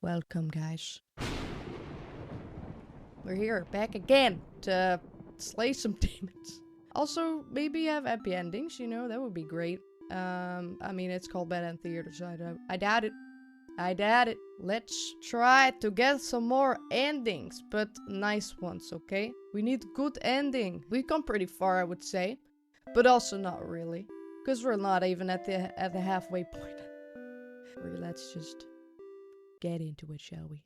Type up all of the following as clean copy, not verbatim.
Welcome, guys. We're here, back again, to slay some demons. Also, maybe have happy endings, you know, that would be great. I mean, it's called Bad End Theater, so I doubt it. I doubt it. Let's try to get some more endings, but nice ones, okay? We need good ending. We've come pretty far, I would say, but also not really, because we're not even at the halfway point. Let's just get into it, shall we?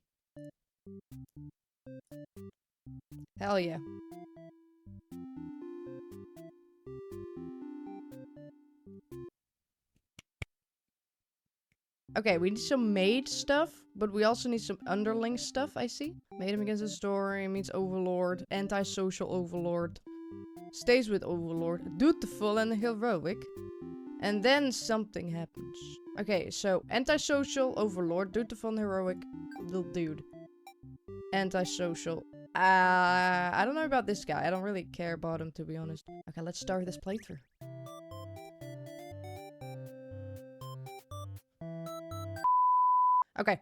Hell yeah. Okay, we need some maid stuff, but we also need some underling stuff, I see. Maiden begins the story, meets Overlord, antisocial Overlord. Stays with Overlord, dutiful and heroic. And then something happens. Okay, so antisocial Overlord, dutiful and heroic, little dude. Antisocial. I don't know about this guy. I don't really care about him, to be honest. Okay, let's start this playthrough. Okay.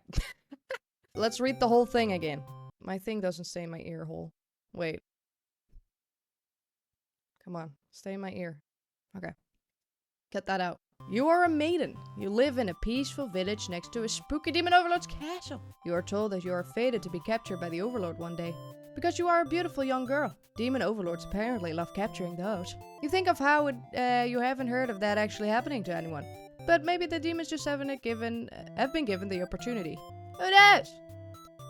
Let's read the whole thing again. My thing doesn't stay in my ear hole. Wait. Come on. Stay in my ear. Okay. Cut that out. You are a maiden. You live in a peaceful village next to a spooky demon overlord's castle. You are told that you are fated to be captured by the overlord one day. Because you are a beautiful young girl. Demon overlords apparently love capturing those. You think of how you haven't heard of that actually happening to anyone. But maybe the demons just have been given the opportunity. Who knows?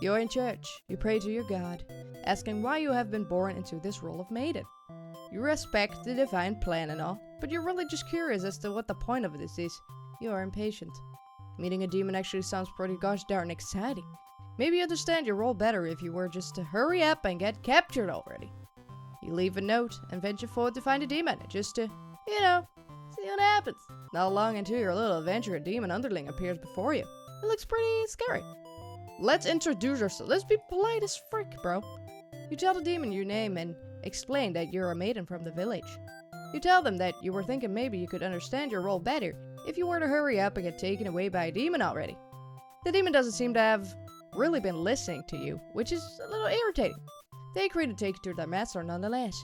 You're in church. You pray to your God, asking why you have been born into this role of maiden. You respect the divine plan and all, but you're really just curious as to what the point of this is. You are impatient. Meeting a demon actually sounds pretty gosh darn exciting. Maybe you understand your role better if you were just to hurry up and get captured already. You leave a note and venture forward to find a demon, just to, you know, see what happens. Not long into your little adventure, a demon underling appears before you. It looks pretty scary. Let's introduce ourselves. Let's be polite as frick, bro. You tell the demon your name and explain that you're a maiden from the village. You tell them that you were thinking maybe you could understand your role better if you were to hurry up and get taken away by a demon already. The demon doesn't seem to have really been listening to you, which is a little irritating. They agree to take you to their master nonetheless.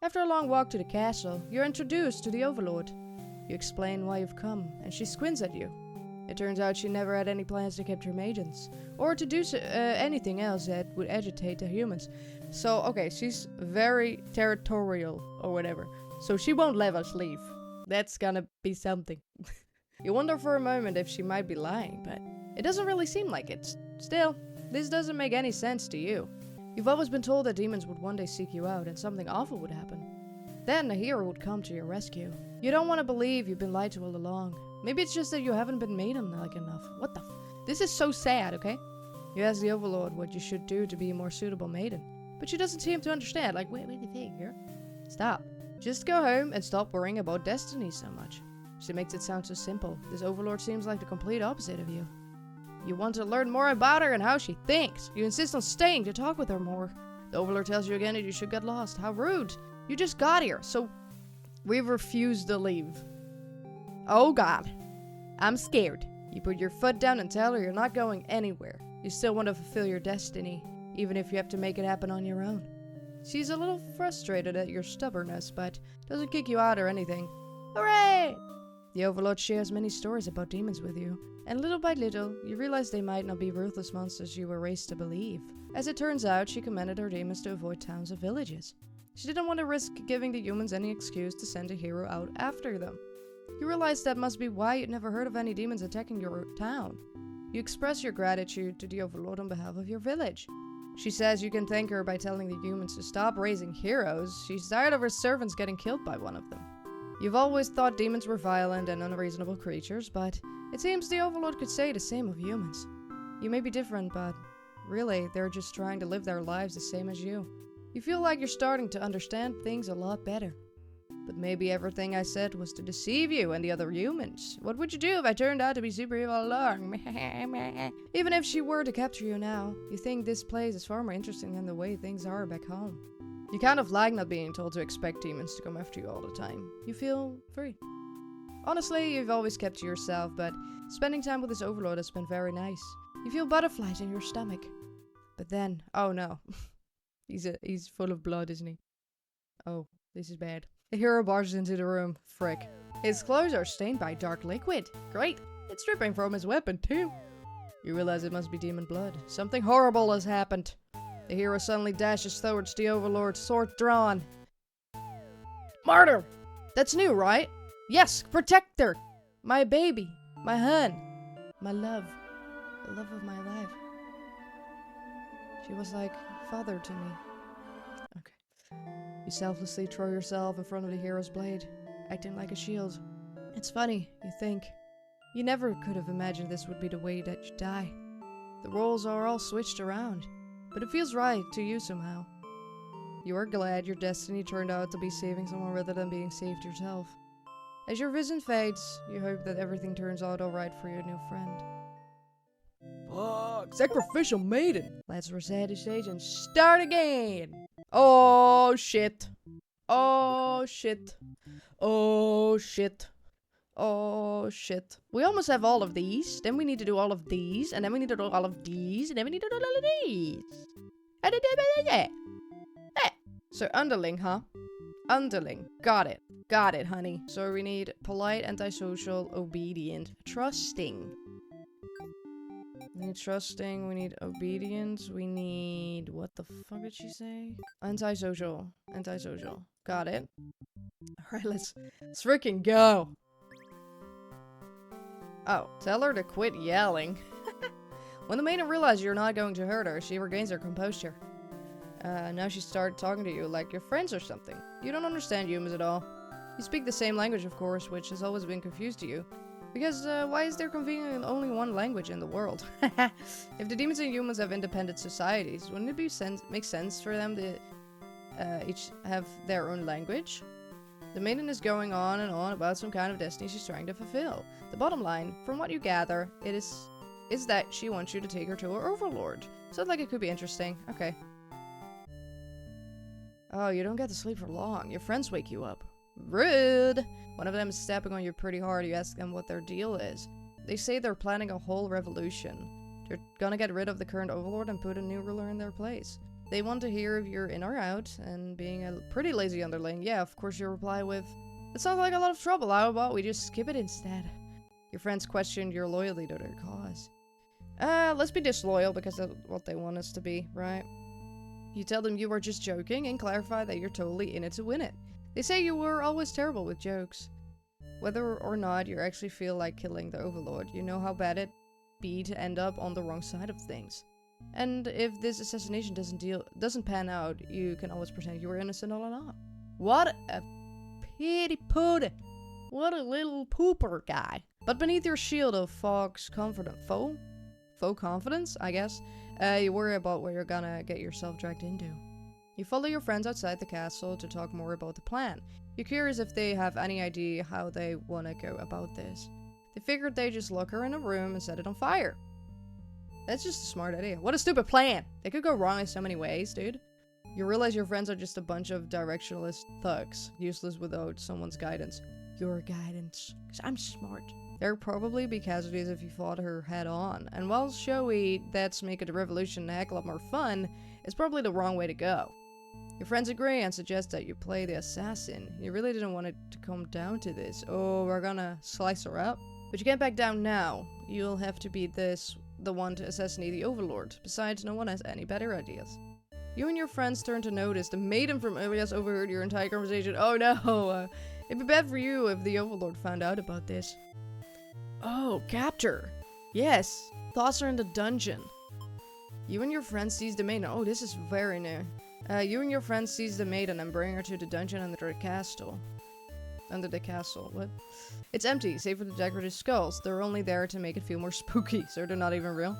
After a long walk to the castle, you're introduced to the overlord. You explain why you've come, and she squints at you. It turns out she never had any plans to capture maidens, or to do anything else that would agitate the humans. So, okay, she's very territorial, or whatever. So she won't let us leave. That's gonna be something. You wonder for a moment if she might be lying, but it doesn't really seem like it. Still, this doesn't make any sense to you. You've always been told that demons would one day seek you out and something awful would happen. Then a hero would come to your rescue. You don't want to believe you've been lied to all along. Maybe it's just that you haven't been maiden-like enough. What the This is so sad, okay? You ask the overlord what you should do to be a more suitable maiden. But she doesn't seem to understand. Like, wait a thing, girl. Stop. Just go home and stop worrying about destiny so much. She makes it sound so simple. This overlord seems like the complete opposite of you. You want to learn more about her and how she thinks. You insist on staying to talk with her more. The overlord tells you again that you should get lost. How rude. You just got here, so we refuse to leave. Oh god. I'm scared. You put your foot down and tell her you're not going anywhere. You still want to fulfill your destiny, even if you have to make it happen on your own. She's a little frustrated at your stubbornness, but doesn't kick you out or anything. Hooray! The overlord shares many stories about demons with you, and little by little, you realize they might not be ruthless monsters you were raised to believe. As it turns out, she commanded her demons to avoid towns and villages. She didn't want to risk giving the humans any excuse to send a hero out after them. You realize that must be why you'd never heard of any demons attacking your town. You express your gratitude to the overlord on behalf of your village. She says you can thank her by telling the humans to stop raising heroes. She's tired of her servants getting killed by one of them. You've always thought demons were violent and unreasonable creatures, but it seems the overlord could say the same of humans. You may be different, but really, they're just trying to live their lives the same as you. You feel like you're starting to understand things a lot better. But maybe everything I said was to deceive you and the other humans. What would you do if I turned out to be super evil along? Even if she were to capture you now, you think this place is far more interesting than the way things are back home. You kind of like not being told to expect demons to come after you all the time. You feel free. Honestly, you've always kept to yourself, but spending time with this overlord has been very nice. You feel butterflies in your stomach. But then, oh no. He's full of blood, isn't he? Oh, this is bad. The hero barges into the room. Frick. His clothes are stained by dark liquid. Great. It's dripping from his weapon, too. You realize it must be demon blood. Something horrible has happened. The hero suddenly dashes towards the Overlord, sword drawn. Murder! That's new, right? Yes, protector! My baby. My hun. My love. The love of my life. She was like father to me. Okay. You selflessly throw yourself in front of the hero's blade, acting like a shield. It's funny, you think. You never could have imagined this would be the way that you die. The roles are all switched around, but it feels right to you somehow. You are glad your destiny turned out to be saving someone rather than being saved yourself. As your vision fades, you hope that everything turns out alright for your new friend. Fuck! Sacrificial maiden! Let's reset the stage and start again! Oh shit! Oh shit! Oh shit! Oh shit. We almost have all of these, then we need to do all of these, and then we need to do all of these, and then we need to do all of these. So underling, huh? Underling. Got it. Got it, honey. So we need polite, antisocial, obedient, trusting. We need trusting, we need obedience, we need... What the fuck did she say? Antisocial. Antisocial. Got it. Alright, let's freaking go. Oh, tell her to quit yelling. When the maiden realizes you're not going to hurt her, she regains her composure. Now she started talking to you like your friends or something. You don't understand humans at all. You speak the same language, of course, which has always been confused to you. Because, why is there conveniently only one language in the world? If the demons and humans have independent societies, wouldn't it make sense for them to each have their own language? The maiden is going on and on about some kind of destiny she's trying to fulfill. The bottom line, from what you gather, is that she wants you to take her to her overlord. Sounds like it could be interesting. Okay. Oh, you don't get to sleep for long. Your friends wake you up. Rude! One of them is stepping on you pretty hard. You ask them what their deal is. They say they're planning a whole revolution. They're gonna get rid of the current overlord and put a new ruler in their place. They want to hear if you're in or out, and being a pretty lazy underling, yeah, of course you reply with, "It sounds like a lot of trouble, how about we just skip it instead?" Your friends question your loyalty to their cause. Let's be disloyal because that's what they want us to be, right? You tell them you are just joking and clarify that you're totally in it to win it. They say you were always terrible with jokes. Whether or not you actually feel like killing the overlord, you know how bad it'd be to end up on the wrong side of things. And if this assassination doesn't pan out, you can always pretend you were innocent all along. What a pity pooty. What a little pooper guy. But beneath your shield of faux confidence, I guess, you worry about where you're gonna get yourself dragged into. You follow your friends outside the castle to talk more about the plan. You're curious if they have any idea how they want to go about this. They figured they'd just lock her in a room and set it on fire. That's just a smart idea. What a stupid plan! They could go wrong in so many ways, dude. You realize your friends are just a bunch of directionless thugs, useless without someone's guidance. Your guidance. Because I'm smart. There'd probably be casualties if you fought her head on, and while showy, that's making the revolution a heck of a lot more fun, it's probably the wrong way to go. Your friends agree and suggest that you play the assassin. You really didn't want it to come down to this. Oh, we're gonna slice her up? But you can't back down now. You'll have to be the one to assassinate the overlord. Besides, no one has any better ideas. You and your friends turn to notice the maiden from Ilias overheard your entire conversation. Oh no! It'd be bad for you if the overlord found out about this. Oh, capture! Yes! Toss her in the dungeon. You and your friends seize the maiden. Oh, this is very new. You and your friends seize the maiden and bring her to the dungeon under the castle. Under the castle, what? It's empty, save for the decorative skulls. They're only there to make it feel more spooky, so they're not even real.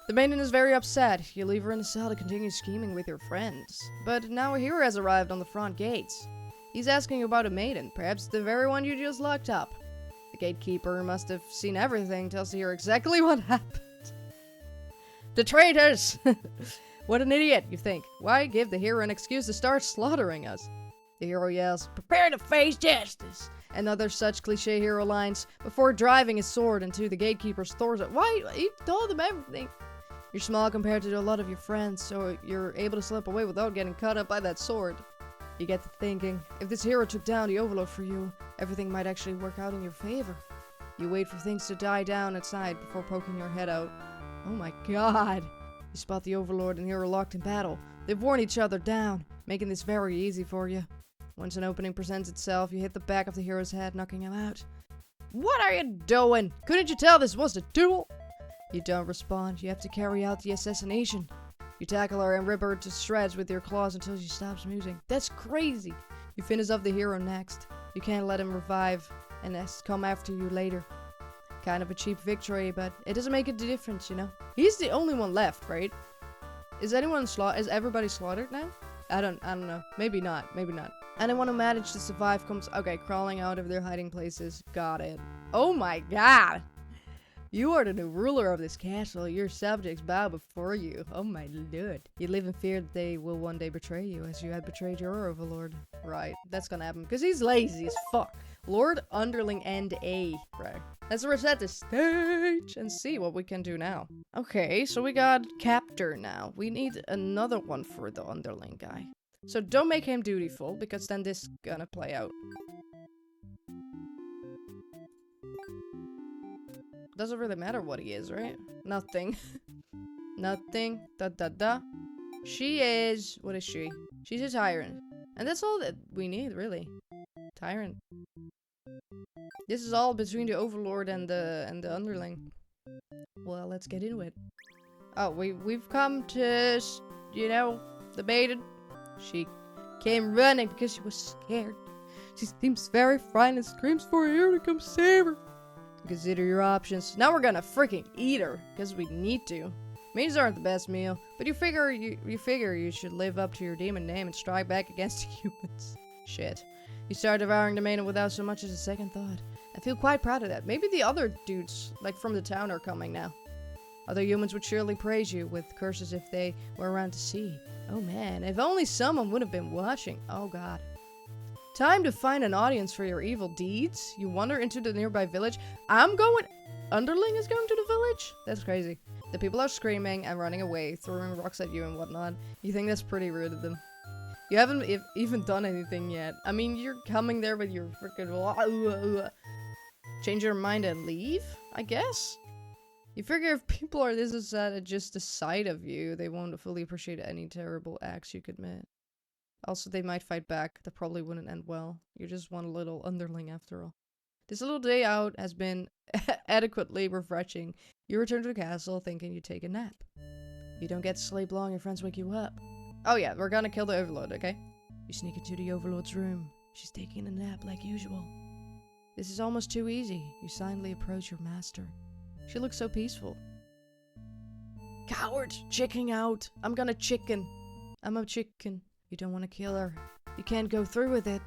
The maiden is very upset. You leave her in the cell to continue scheming with your friends. But now a hero has arrived on the front gates. He's asking you about a maiden, perhaps the very one you just locked up. The gatekeeper must have seen everything, tells the hero exactly what happened. The traitors! What an idiot, you think. Why give the hero an excuse to start slaughtering us? The hero yells, "Prepare to face justice!" and other such cliche hero lines before driving his sword into the gatekeeper's throat. Why? He told them everything. You're small compared to a lot of your friends, so you're able to slip away without getting caught up by that sword. You get to thinking, if this hero took down the Overlord for you, everything might actually work out in your favor. You wait for things to die down inside before poking your head out. Oh my god! You spot the Overlord and hero locked in battle. They've worn each other down, making this very easy for you. Once an opening presents itself, you hit the back of the hero's head, knocking him out. What are you doing? Couldn't you tell this was a duel? You don't respond. You have to carry out the assassination. You tackle her and rip her to shreds with your claws until she stops moving. That's crazy. You finish off the hero next. You can't let him revive and come after you later. Kind of a cheap victory, but it doesn't make a difference, you know? He's the only one left, right? Is everybody slaughtered now? I don't know. Maybe not. Anyone who managed to survive comes, okay, crawling out of their hiding places. Got it. Oh my god! You are the new ruler of this castle. Your subjects bow before you. Oh my lord. You live in fear that they will one day betray you as you had betrayed your overlord. Right, that's gonna happen because he's lazy as fuck. Lord Underling End A. Right. Let's reset the stage and see what we can do now. Okay, so we got Captor now. We need another one for the Underling guy. So don't make him dutiful because then this is gonna play out. Doesn't really matter what he is, right? Nothing. Nothing. Da. She is... What is she? She's a tyrant. And that's all that we need, really. Tyrant. This is all between the Overlord and the Underling. Well, let's get into it. Oh, we've come to... You know, the maiden. She came running because she was scared. She seems very frightened and screams for a hero to come save her. Consider your options. Now we're gonna freaking eat her, because we need to. Means aren't the best meal, but you figure you should live up to your demon name and strike back against humans. Shit. You start devouring the maiden without so much as a second thought. I feel quite proud of that. Maybe the other dudes, like from the town, are coming now. Other humans would surely praise you with curses if they were around to see. Oh man, if only someone would have been watching. Oh god. Time to find an audience for your evil deeds. You wander into the nearby village. Underling is going to the village? That's crazy. The people are screaming and running away, throwing rocks at you and whatnot. You think that's pretty rude of them. You haven't even done anything yet. I mean, you're coming there with your freaking... Change your mind and leave, I guess? You figure if people are this upset at just the sight of you, they won't fully appreciate any terrible acts you commit. Also, they might fight back. That probably wouldn't end well. You're just one little underling after all. This little day out has been adequately refreshing. You return to the castle thinking you take a nap. You don't get to sleep long, your friends wake you up. Oh yeah, we're gonna kill the Overlord, okay? You sneak into the Overlord's room. She's taking a nap like usual. This is almost too easy. You silently approach your master. She looks so peaceful. Coward! Chicking out! I'm gonna chicken. I'm a chicken. You don't want to kill her. You can't go through with it.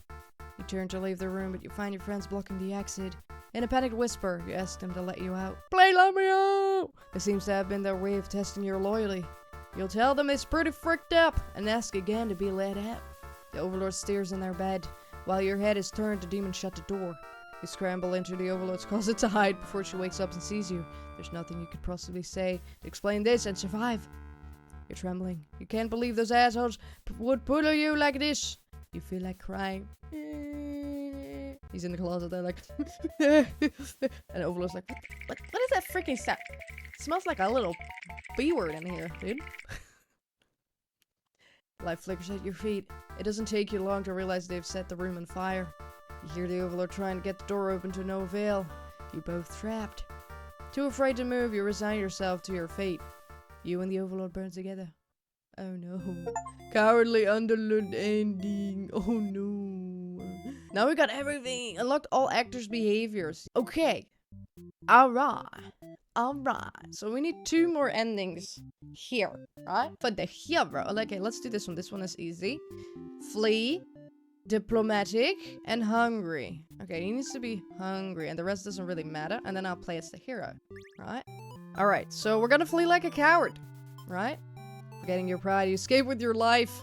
You turn to leave the room, but you find your friends blocking the exit. In a panicked whisper, you ask them to let you out. Please let me out! This seems to have been their way of testing your loyalty. You'll tell them it's pretty fricked up, and ask again to be let out. The Overlord steers in their bed. While your head is turned, the demon shut the door. You scramble into the Overlord's closet to hide before she wakes up and sees you. There's nothing you could possibly say to explain this and survive. You're trembling. You can't believe those assholes would pull you like this. You feel like crying. He's in the closet there like... and Overlord's like, what is that freaking stuff? It smells like a little B-word in here, dude. Light flickers at your feet. It doesn't take you long to realize they've set the room on fire. You hear the Overlord trying to get the door open to no avail. You're both trapped. Too afraid to move, you resign yourself to your fate. You and the Overlord burn together. Oh no. Cowardly Underling ending. Oh no. Now we got everything. Unlocked all actors' behaviors. Okay. Alright. So we need 2 more endings here, right? For the hero. Okay, let's do this one. This one is easy. Flee, diplomatic, and hungry. Okay, he needs to be hungry, and the rest doesn't really matter. And then I'll play as the hero, right? Alright, so we're gonna flee like a coward, right? Forgetting your pride, you escape with your life.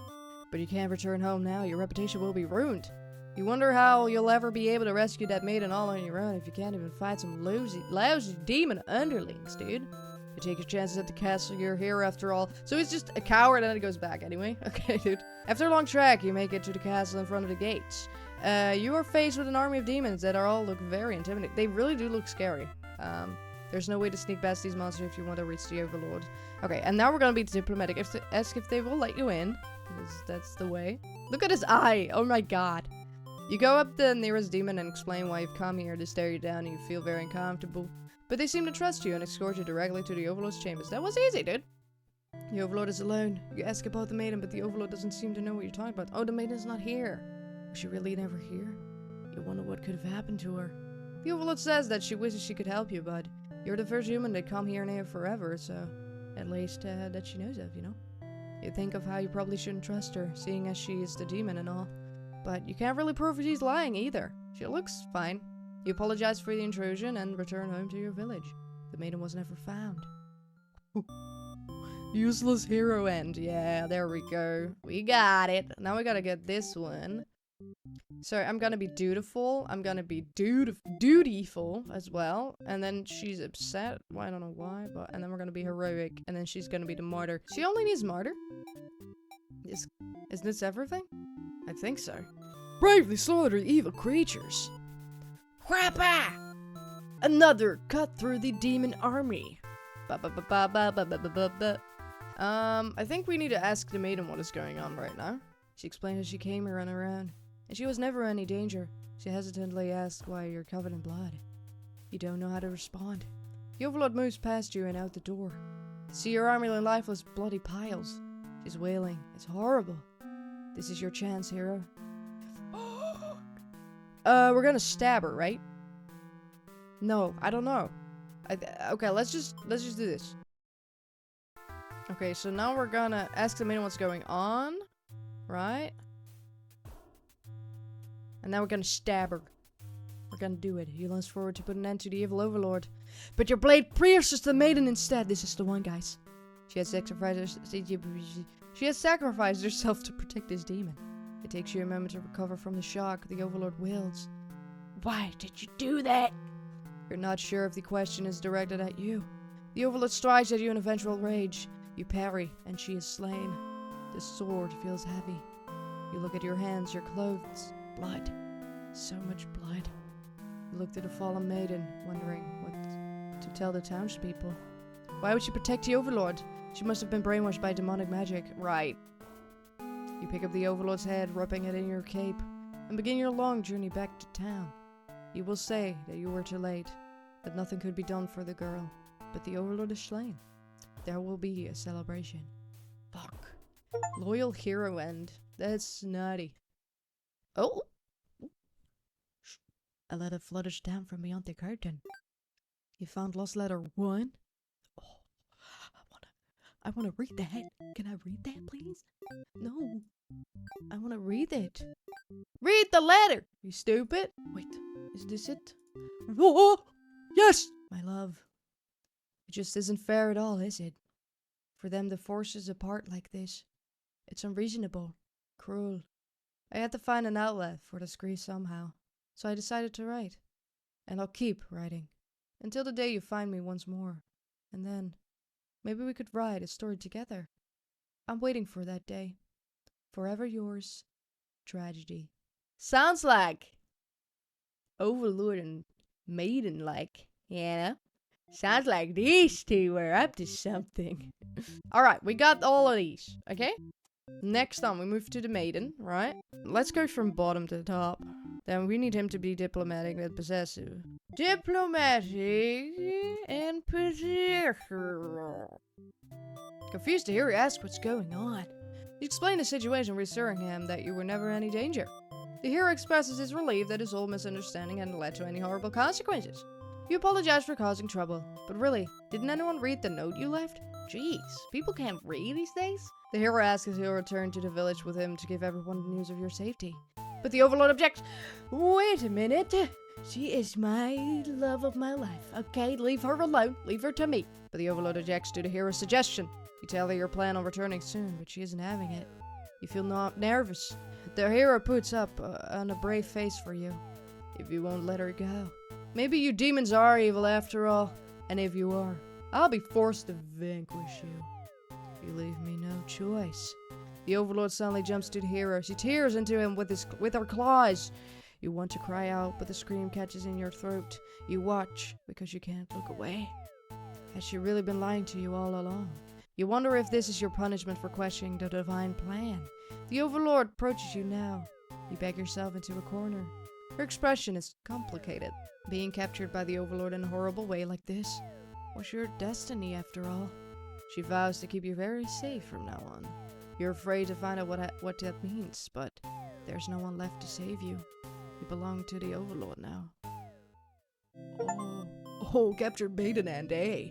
But you can't return home now. Your reputation will be ruined. You wonder how you'll ever be able to rescue that maiden all on your own if you can't even fight some lousy demon underlings, dude. You take your chances at the castle, you're here after all. So he's just a coward and then he goes back anyway. Okay, dude. After a long trek, you make it to the castle in front of the gates. You are faced with an army of demons that all look very intimidating. They really do look scary. There's no way to sneak past these monsters if you want to reach the Overlord. Okay, and now we're gonna be diplomatic. Ask if they will let you in, because that's the way. Look at his eye! Oh my god. You go up the nearest demon and explain why you've come here to stare you down and you feel very uncomfortable. But they seem to trust you and escort you directly to the Overlord's chambers. That was easy, dude. The Overlord is alone. You ask about the maiden, but the Overlord doesn't seem to know what you're talking about. Oh, the maiden's not here. Was she really never here? You wonder what could have happened to her. The Overlord says that she wishes she could help you, but you're the first human to come here now forever, so at least that she knows of, you know? You think of how you probably shouldn't trust her, seeing as she is the demon and all. But you can't really prove she's lying either. She looks fine. You apologize for the intrusion and return home to your village. The maiden was never found. Useless hero end. Yeah, there we go. We got it. Now we gotta get this one. So I'm gonna be dutiful. I'm gonna be dutiful as well. And then she's upset. Well, I don't know why, but and then we're gonna be heroic. And then she's gonna be the martyr. She only needs martyr. Is this everything? I think so. Bravely slaughter evil creatures. Whappa! Another cut through the demon army. I think we need to ask the maiden what is going on right now. She explained as she came here on her own, and she was never in any danger. She hesitantly asked why you're covered in blood. You don't know how to respond. The Overlord moves past you and out the door. See your army in lifeless, bloody piles. She's wailing. It's horrible. This is your chance, hero. We're gonna stab her, right? No, I don't know. Okay, let's just do this. Okay, so now we're gonna ask the maiden what's going on, right? And now we're gonna stab her. We're gonna do it. You lance forward to put an end to the evil Overlord, but your blade pierces the maiden instead. This is the one, guys. She has sacrificed herself to protect this demon. It takes you a moment to recover from the shock the Overlord wields. Why did you do that? You're not sure if the question is directed at you. The Overlord strikes at you in eventual rage. You parry, and she is slain. The sword feels heavy. You look at your hands, your clothes. Blood. So much blood. You look to the fallen maiden, wondering what to tell the townspeople. Why would she protect the Overlord? She must have been brainwashed by demonic magic. Right. You pick up the Overlord's head, wrapping it in your cape, and begin your long journey back to town. You will say that you were too late, that nothing could be done for the girl, but the Overlord is slain. There will be a celebration. Fuck. Loyal hero end. That's naughty. Oh! A letter flutters down from beyond the curtain. You found lost letter 1? Oh, I wanna read that. Can I read that, please? No. I wanna read it. Read the letter, you stupid! Wait, is this it? Oh! Yes! My love. It just isn't fair at all, is it? For them to force us apart like this. It's unreasonable. Cruel. I had to find an outlet for this grief somehow. So I decided to write. And I'll keep writing. Until the day you find me once more. And then, maybe we could write a story together. I'm waiting for that day. Forever yours, Tragedy. Sounds like Overlord and Maiden, like, you know? Sounds like these two were up to something. Alright, we got all of these, okay? Next on, we move to the Maiden, right? Let's go from bottom to top. Then we need him to be diplomatic and possessive. Diplomatic and possessive. Confused to hear you ask what's going on. You explain the situation, reassuring him that you were never in any danger. The hero expresses his relief that his old misunderstanding hadn't led to any horrible consequences. You apologize for causing trouble, but really, didn't anyone read the note you left? Jeez, people can't read these days? The hero asks if he'll return to the village with him to give everyone the news of your safety. But the Overlord objects. Wait a minute. She is my love of my life. Okay, leave her alone. Leave her to me. But the Overlord objects to the hero's suggestion. You tell her you plan on returning soon, but she isn't having it. You feel nervous. The hero puts up on a brave face for you, if you won't let her go. Maybe you demons are evil after all, and if you are, I'll be forced to vanquish you. You leave me no choice. The Overlord suddenly jumps to the hero. She tears into him with her claws. You want to cry out, but the scream catches in your throat. You watch, because you can't look away. Has she really been lying to you all along? You wonder if this is your punishment for questioning the divine plan. The Overlord approaches you now. You beg yourself into a corner. Her expression is complicated. Being captured by the Overlord in a horrible way like this was your destiny after all. She vows to keep you very safe from now on. You're afraid to find out what that means, but there's no one left to save you. You belong to the Overlord now. Oh, captured Maiden and eh?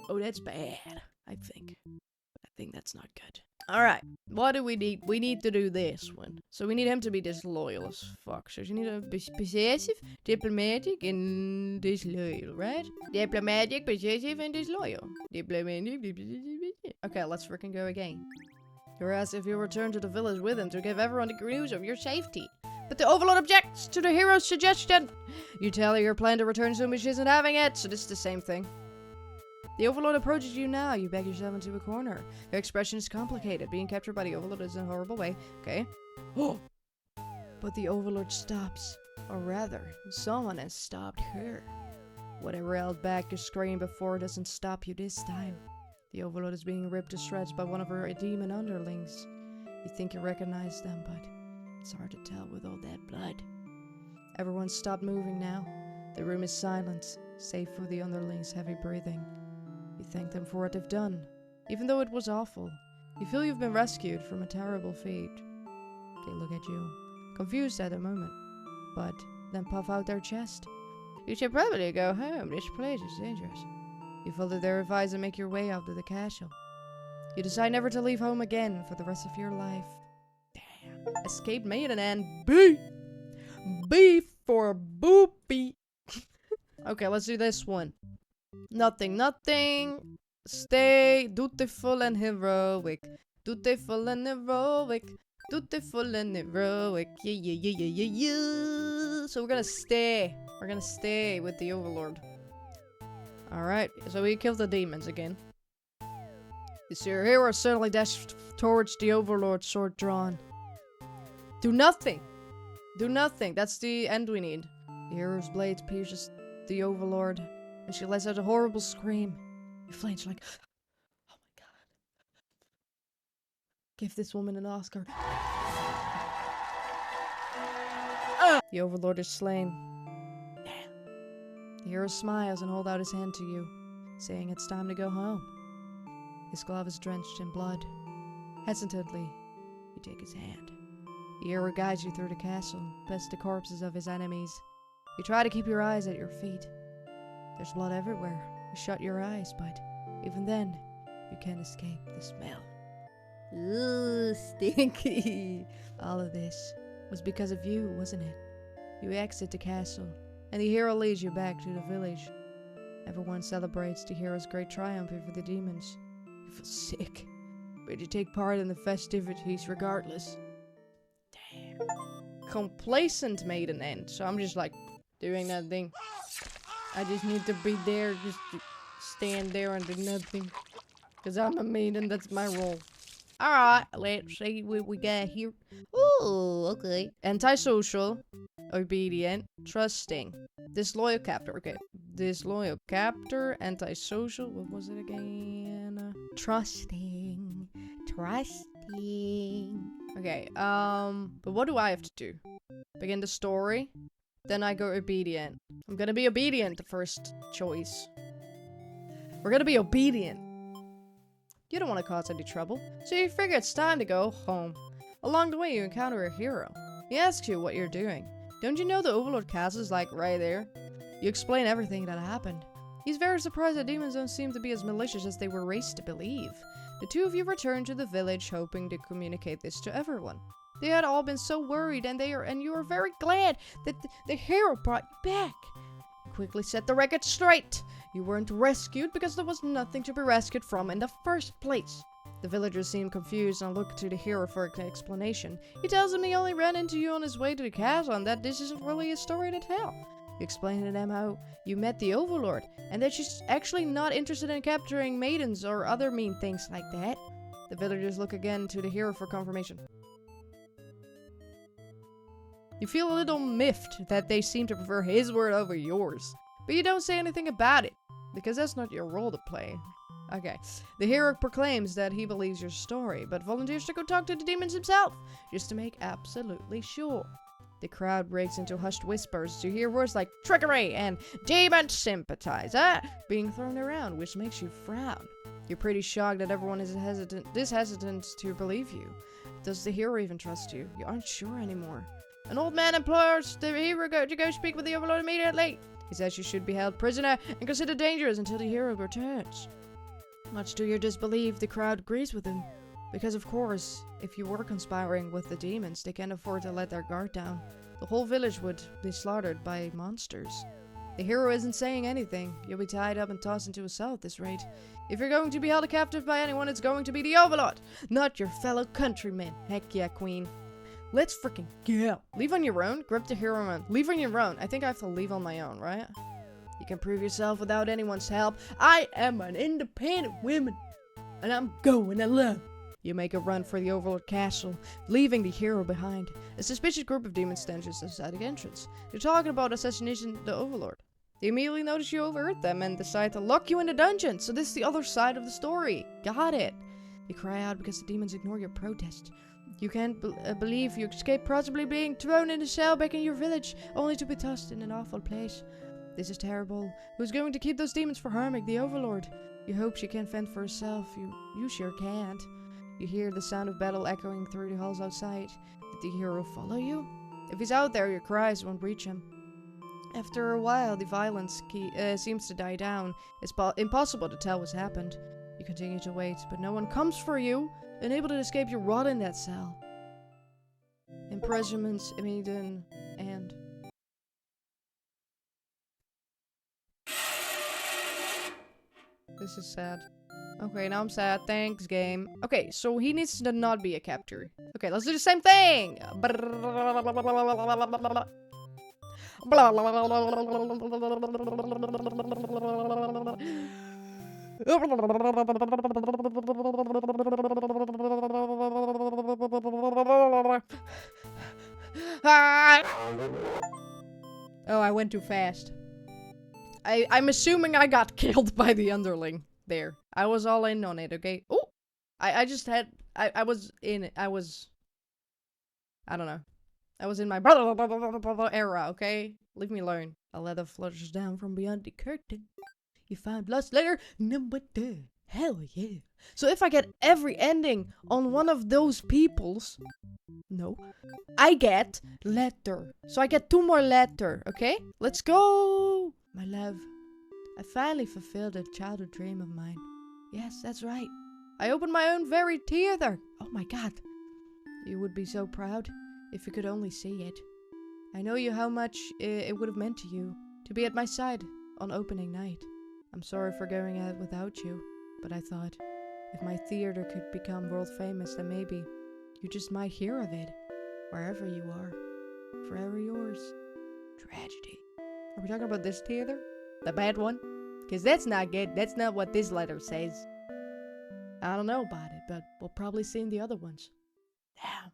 Oh, that's bad, I think. I think that's not good. Alright, what do we need? We need to do this one. So we need him to be disloyal as fuck. So you need to be possessive, diplomatic, and disloyal, right? Diplomatic, possessive, and disloyal. Diplomatic, okay, let's freaking go again. You're asked if you return to the village with him to give everyone the news of your safety. But the Overlord objects to the hero's suggestion. You tell her your plan to return soon, but she isn't having it. So this is the same thing. The Overlord approaches you now. You beg yourself into a corner. Your expression is complicated. Being captured by the Overlord is in a horrible way. Okay. Oh! But the Overlord stops. Or rather, someone has stopped her. Whatever held back your scream before doesn't stop you this time. The Overlord is being ripped to shreds by one of her demon underlings. You think you recognize them, but it's hard to tell with all that blood. Everyone's stopped moving now. The room is silent, save for the underlings' heavy breathing. You thank them for what they've done, even though it was awful. You feel you've been rescued from a terrible fate. They look at you, confused at the moment, but then puff out their chest. You should probably go home. This place is dangerous. You follow their advice and make your way out to the castle. You decide never to leave home again for the rest of your life. Damn. Escape Maiden and B. B for boopy. Okay, let's do this one. Nothing. Stay dutiful and heroic. Dutiful and heroic. Dutiful and heroic. Yeah. So we're gonna stay. We're gonna stay with the Overlord. Alright, so we killed the demons again. You see, your hero suddenly dashed towards the Overlord, sword drawn. Do nothing! Do nothing. That's the end we need. The hero's blade pierces the Overlord, and she lets out a horrible scream. You flinch like, oh my god. Give this woman an Oscar. The Overlord is slain. The hero smiles and holds out his hand to you, saying it's time to go home. His glove is drenched in blood. Hesitantly, you take his hand. The hero guides you through the castle, past the corpses of his enemies. You try to keep your eyes at your feet. There's blood everywhere. You shut your eyes, but even then, you can't escape the smell. Ooh, stinky. All of this was because of you, wasn't it? You exit the castle, and the hero leads you back to the village. Everyone celebrates the hero's great triumph over the demons. You feel sick, but you take part in the festivities regardless. Damn. Complacent Maiden end, so I'm just like doing that thing. I just need to be there, just to stand there and do nothing. Because I'm a maiden, that's my role. Alright, let's see what we got here. Ooh, okay. Antisocial, obedient, trusting. Disloyal captor, okay. Disloyal captor, antisocial, what was it again? Trusting. Okay, but what do I have to do? Begin the story, then I go obedient. I'm gonna be obedient, the first choice. We're gonna be obedient. You don't want to cause any trouble, so you figure it's time to go home. Along the way, you encounter a hero. He asks you what you're doing. Don't you know the Overlord Castle is like right there? You explain everything that happened. He's very surprised that demons don't seem to be as malicious as they were raised to believe. The two of you return to the village, hoping to communicate this to everyone. They had all been so worried, and you are very glad that the hero brought you back. Quickly set the record straight. You weren't rescued because there was nothing to be rescued from in the first place. The villagers seem confused and look to the hero for an explanation. He tells them he only ran into you on his way to the castle and that this isn't really a story to tell. You explain to them how you met the Overlord, and that she's actually not interested in capturing maidens or other mean things like that. The villagers look again to the hero for confirmation. You feel a little miffed that they seem to prefer his word over yours, but you don't say anything about it, because that's not your role to play. Okay, the hero proclaims that he believes your story, but volunteers to go talk to the demons himself, just to make absolutely sure. The crowd breaks into hushed whispers to hear words like trickery and demon sympathizer being thrown around, which makes you frown. You're pretty shocked that everyone is hesitant to believe you. Does the hero even trust you? You aren't sure anymore. An old man implores the hero to go speak with the Overlord immediately. He says you should be held prisoner and considered dangerous until the hero returns. Much to your disbelief, the crowd agrees with him. Because of course, if you were conspiring with the demons, they can't afford to let their guard down. The whole village would be slaughtered by monsters. The hero isn't saying anything. You'll be tied up and tossed into a cell at this rate. If you're going to be held captive by anyone, it's going to be the Overlord, not your fellow countrymen. Heck yeah, queen. Let's freaking go. Leave on your own? Grip the hero and leave on your own. I think I have to leave on my own, right? You can prove yourself without anyone's help. I am an independent woman, and I'm going alone. You make a run for the Overlord Castle, leaving the hero behind. A suspicious group of demons stands just outside the entrance. They're talking about assassination the Overlord. They immediately notice you overheard them and decide to lock you in the dungeon. So this is the other side of the story. Got it. You cry out because the demons ignore your protest. You can't believe you escaped possibly being thrown in a cell back in your village, only to be tossed in an awful place. This is terrible. Who's going to keep those demons from harming the Overlord? You hope she can fend for herself. You sure can't. You hear the sound of battle echoing through the halls outside. Did the hero follow you? If he's out there, your cries won't reach him. After a while, the violence seems to die down. It's impossible to tell what's happened. You continue to wait, but no one comes for you. Unable to escape, you rot in that cell. Imprisonment, Maiden, and... This is sad. Okay, now I'm sad. Thanks, game. Okay, so he needs to not be a captor. Okay, let's do the same thing! Oh, I went too fast. I'm assuming I got killed by the underling. There. I was all in on it, okay? Oh! I just had... I was in it. I don't know. I was in my era, okay? Leave me alone. A leather flutters down from beyond the curtain. You find Blood Slayer number 2. Hell yeah. So if I get every ending on one of those peoples... No. I get letter. So I get 2 more letter, okay? Let's go! My love. I finally fulfilled a childhood dream of mine. Yes, that's right. I opened my own very theater. Oh my god. You would be so proud if you could only see it. I know how much it would have meant to you to be at my side on opening night. I'm sorry for going out without you, but I thought if my theater could become world famous, then maybe you just might hear of it wherever you are. Forever yours. Tragedy. Are we talking about this theater? The bad one? Because that's not good. That's not what this letter says. I don't know about it, but we'll probably see in the other ones. Damn.